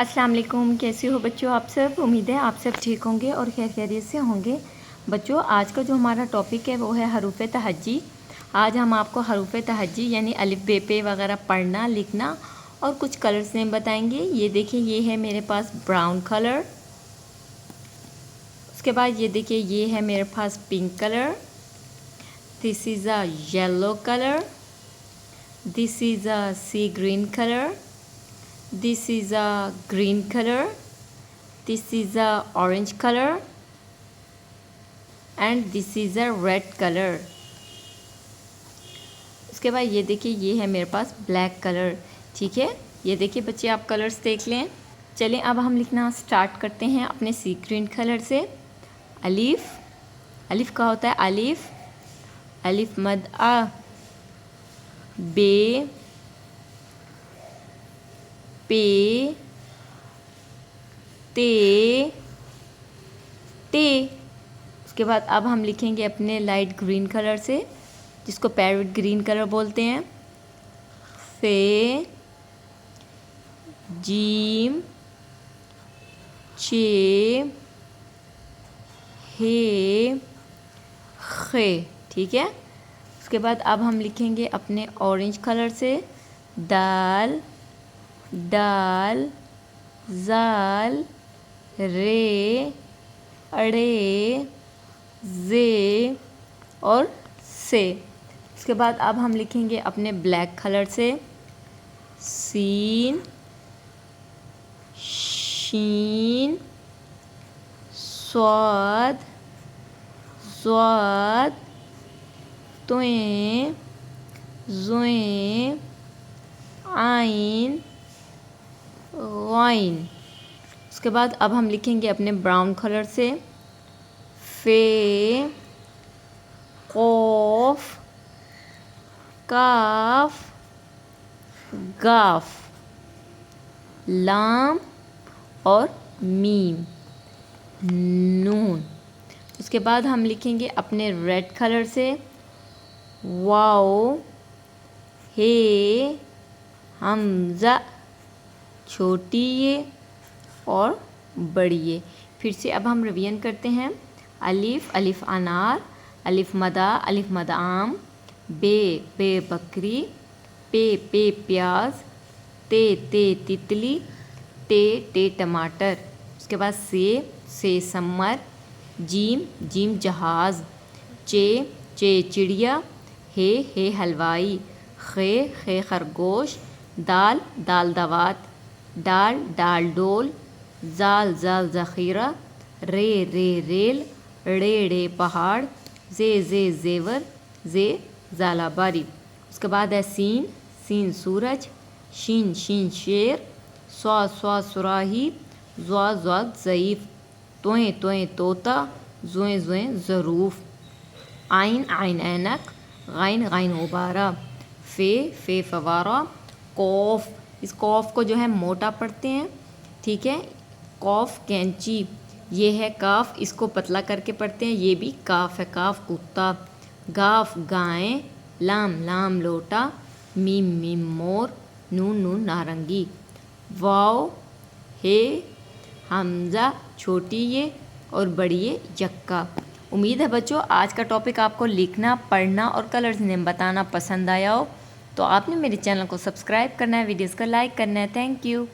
अस्सलाम वालेकुम। कैसे हो बच्चों आप सब? उम्मीद है आप सब ठीक होंगे और खैर खैरियत से होंगे। बच्चों आज का जो हमारा टॉपिक है वो है हरूफ तहज्जी। आज हम आपको हरूफ तहज्जी यानी अलिफ बे पे वगैरह पढ़ना लिखना और कुछ कलर्स नेम बताएंगे। ये देखिए, ये है मेरे पास ब्राउन कलर। उसके बाद ये देखिए, ये है मेरे पास pink colour. This is a yellow colour. This is a sea green colour. This is a green color. This is a orange color. And this is a red color. उसके बाद ये देखिए, ये है मेरे पास ब्लैक कलर। ठीक है, ये देखिए बच्चे, आप कलर्स देख लें। चलें अब हम लिखना स्टार्ट करते हैं अपने सी ग्रीन कलर से। अलिफ, अलिफ का होता है अलिफ, अलिफ मद आ, बे, पे, ते, टे। उसके बाद अब हम लिखेंगे अपने लाइट ग्रीन कलर से, जिसको पैरेट ग्रीन कलर बोलते हैं। फे, जीम, चे, हे, खे। ठीक है, उसके बाद अब हम लिखेंगे अपने ऑरेंज कलर से। दाल, डाल, जाल, रे, अड़े, जे और से। इसके बाद अब हम लिखेंगे अपने ब्लैक कलर से। सीन, शीन, स्वाद, स्वाद, तुएं, जुएं, आइन, गाइन। उसके बाद अब हम लिखेंगे अपने ब्राउन कलर से। फे, कौफ, काफ, गाफ, लाम और मीम, नून। उसके बाद हम लिखेंगे अपने रेड कलर से। वाओ, हे, हमज़ा, छोटी ये और बड़ी ये। फिर से अब हम रिवीजन करते हैं। अलिफ, अलिफ अनार, अलिफ मदा, अलिफ मद आम, बे, बे बकरी, पे प्याज, ते तितली, टे टमाटर। उसके बाद से समर, जीम, जीम जहाज़, चे चिड़िया, हे हलवाई, खे खरगोश, दाल दावत, डाल डोल, जाल ज़ख़ीरा, रे रेल, रे पहाड़, जे ज़ेवर, जे ज़ालाबारी। उसके बाद है सीन सूरज, शीन शेर, स्वा सुराही, ज़्वा ज़ईफ़, तोएं तोता, ज़ुएं ज़रूफ़, आइन ऐनक, गाइन गुब्बारा, फे फवारा, कौफ, इस कौफ को जो है मोटा पढ़ते हैं। ठीक है, कौफ कैंची, ये है काफ, इसको पतला करके पढ़ते हैं। ये भी काफ है, काफ कुत्ता, गाफ गाय, लाम लोटा, मीम मोर, नून नारंगी, वाओ, हे, हमज़ा, छोटी ये और बड़ी ये यक्का। उम्मीद है बच्चों आज का टॉपिक आपको लिखना पढ़ना और कलर्स नेम बताना पसंद आया हो। तो आपने मेरे चैनल को सब्सक्राइब करना है, वीडियोस को लाइक करना है। Thank you.